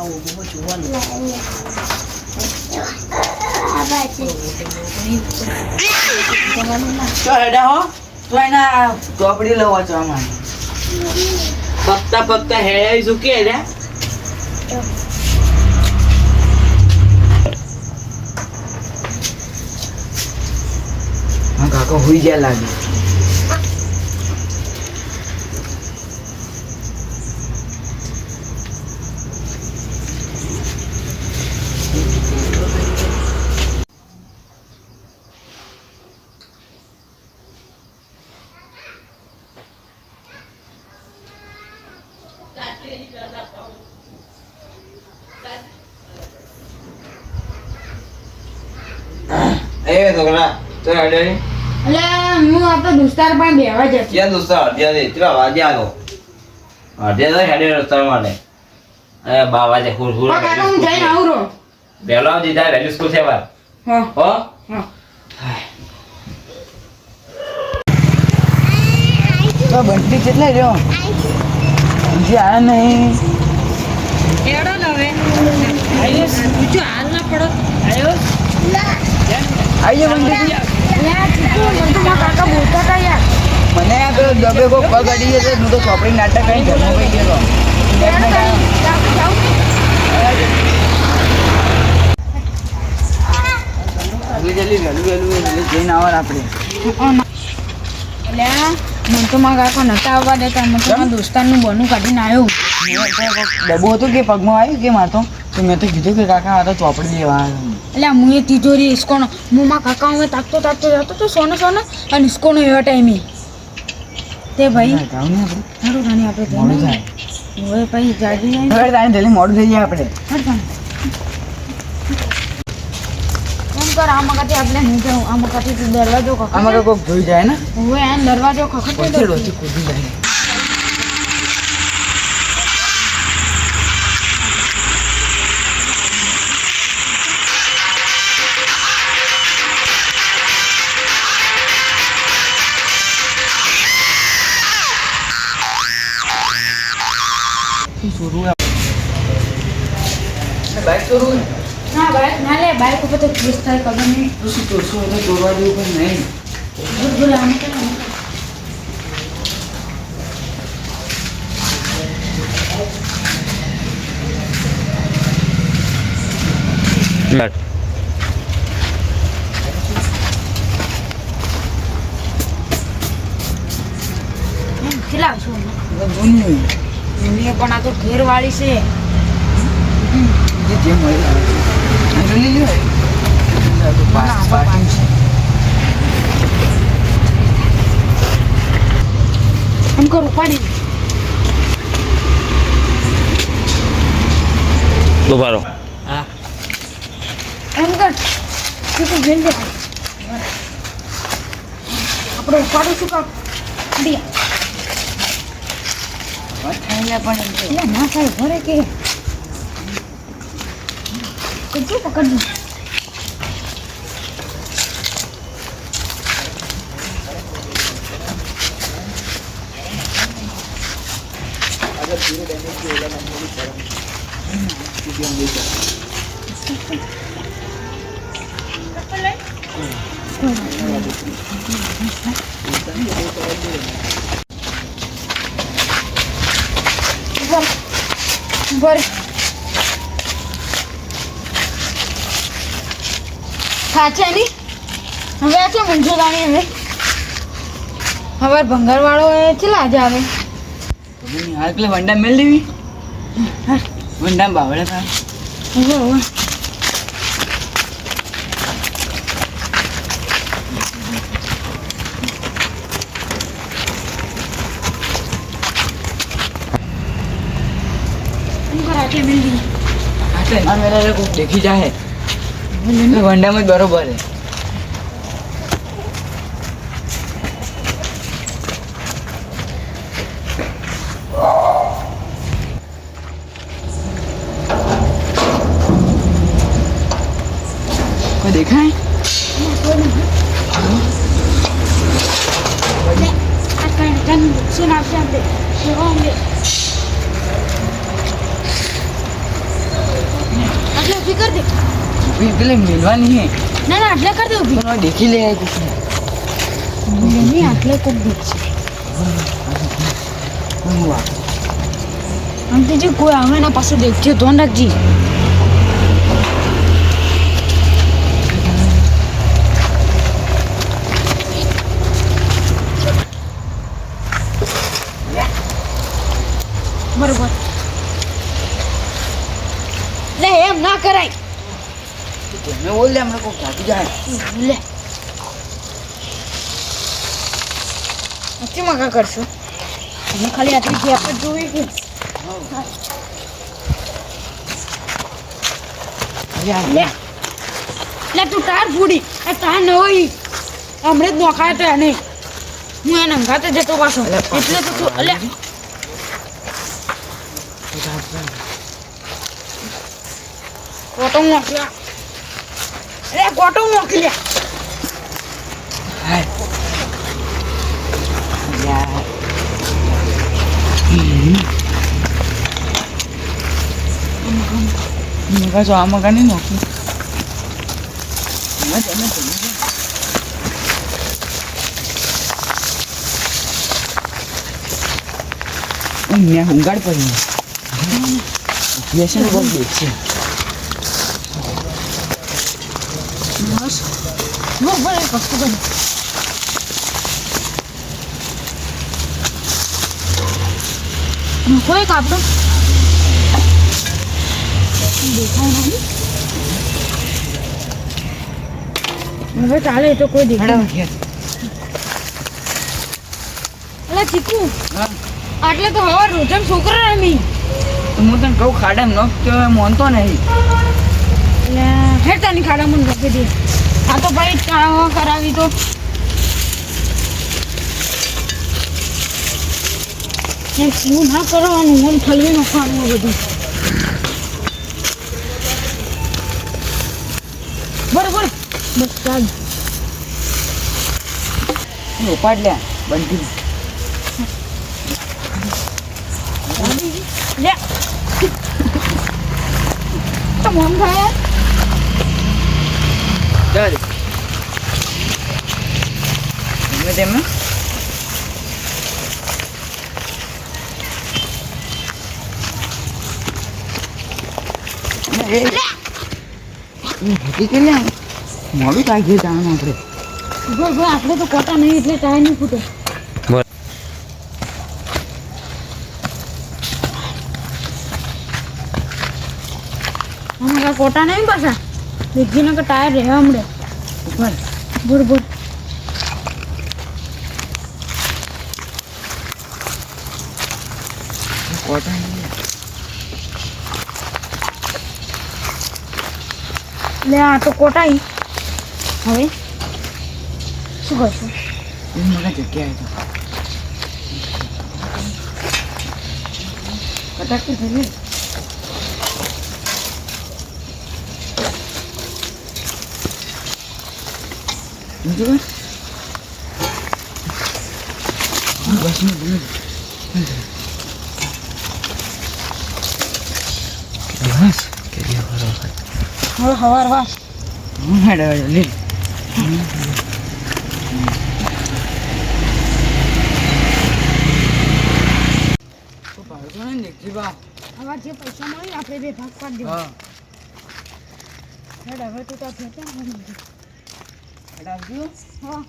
આવો બહુ જોવાનું તો હેડા હો તો એના ચોપડી લવા છો આમાં પત્તા હેડા શું કે રે હા કાકો હુઈ ગયા લાગે એ છોકરા તો હેડે એટલે હું આપણે દોસ્તાર પણ બેવા જશે ક્યાં દોસ્તા અડધ્યા દે ચલો વાજે આલો અડધ્યા તો હેડે દોસ્તાર માટે એ બા વાજે ખુર ખુર કાકા હું જઈને આવું રો બેલો દીધા વેલ્યુ સ્કૂલ છે વાર હા હો હા તો બંટી કેટલા રહ્યો જે આયા નહીં એડો ને હવે આયો પૂછો હાલ ના પડો આયો આઈએ બંટી કાકા બોલતા હતા યાર મને આ પેલો દબે કો પગ અડી જશે હું તો ચોપડી નાટક કરી ઘરમાં ગઈ ગયો જલ્દી જઈને આવવાનું આપણે એટલે મને તો મારા કાકા નતા આવવા દેતા મને તો મારા દોસ્તારનું બનું કાઢીને આવ્યો ડબ્બો હતો કે પગમાં આવ્યું કે મારતો તો મેં તો કીધું કે કાકા આ તો ચોપડી લેવા આવ્યો એટલે હું એ તિજોરી ઇસ્કોનો હું મારા કાકા હવે તાકતો જતો તો સોનો અને ઇસ્કોનો એવા ટાઈમે તે ભાઈ જાઉં ને આપણે સારું રાણી આપણે મોડું થાય હવે ભાઈ જાગી જાય હવે તારે જલ્દી મોડું થઈ જાય આપણે એમ કર આ મકાથી આપણે નહીં જાઉં આ મકાથી દરવાજો આમાં કોઈક જોઈ જાય ને હવે આ દરવાજો ખખડતો પછી રોજી કૂદી જાય બાઈક ચોરું ના બાઈક ના લે બાઈક ઉપર તો કેસ થાય ખબર નહીં શું ચોરસો એટલે ચોરવા જેવું પણ નહીં બોલ આમ કે ખીલાવ છું જૂની એમને પણ આ તો ઘેરવાળી છે જે મળી લઈ લ્યો એમ કર ઉપાડી ઉભારો હા એમ કર તું જઈને દે આપણે ઉપાડું છું કાક એટલે ના થાય ભરે કે કજો પકડજો ભરે સાચે નહીં હવે આ છે મંજુ રાણી હવે ભંગારવાળો એ ચેલા આજે આવે હાલ પેલા વંડા મેળ દેવી વંડા બાવળે હતા હવે હવે દેખી જાય વંડામાં જ બરોબર હે કોઈ દેખાય શું નાખશે આપણે कर दे પેલે મેલવાની હે ना ना आटले कर दे ऊभी તો દેખી લે આ કુછ नहीं आटले कर दे હુઆ हम तुझे कोई आवे ना पासो देखियो तो रख जी बरोबर ले एम ना कराय મેં બોલ દે હમણાં કોઈ ભાગી જાય ले अच्छी मगा करशो मैं खाली आटली गैप पर जोई के ले ले तू टायर फूडी ए टायर न होई हमरे જ નોખાય તો એને હું એને અંગાતે જતો પાછો એટલે તો તું અલે કોટો મોકલ્યા અરે કોટો મોકલ્યા હાય યાર મેં જો આમાં કાની નોકી મેં હંગાડ પડી વ્યસન બહુ દેખ છે બસ વો બરે કસ્તો બને કોઈ કાપડો દેખાય નહીં હવે ચાલે તો કોઈ દેખાય નહીં. અલા ચીકુ હા આટલે તો હવા રોજમ છોકરા રમી તો હું તને કહું ખાડામાં નોક તો મોનતો નહીં એટલે હેડતાની ખાડા મને રોકી દે આ તો ભાઈ ચા કરાવી તો હું ના કરવાનું હું ઠલવી નાખવાનું બધું બરોબર બસ ચાલ ઉપાડ લે બંધી લે તો મમ થાય ચાલ ધીમે ધીમે મોડું થાય છે જવાનું આપણે ભાઈ આપણે તો કોટા નહીં એટલે ટાયર નહીં ફૂટે અમારા કોટા નહીં પાછા દીકરીના કે ટાયર રહે હમણે ઉપર બરોબર કોટા લે આ તો કોટાઈ હવે શું કરશું મને જગ્યાએ તો કટાકી થઈ બીજું બસનું બસ હવે હવાર વાર હેડ લે આવા જે પૈસા મળે આપણે બે ભાગ પાડી દેવા હા હેડ હવે તું તો ફેંકે હેડ આવજો હા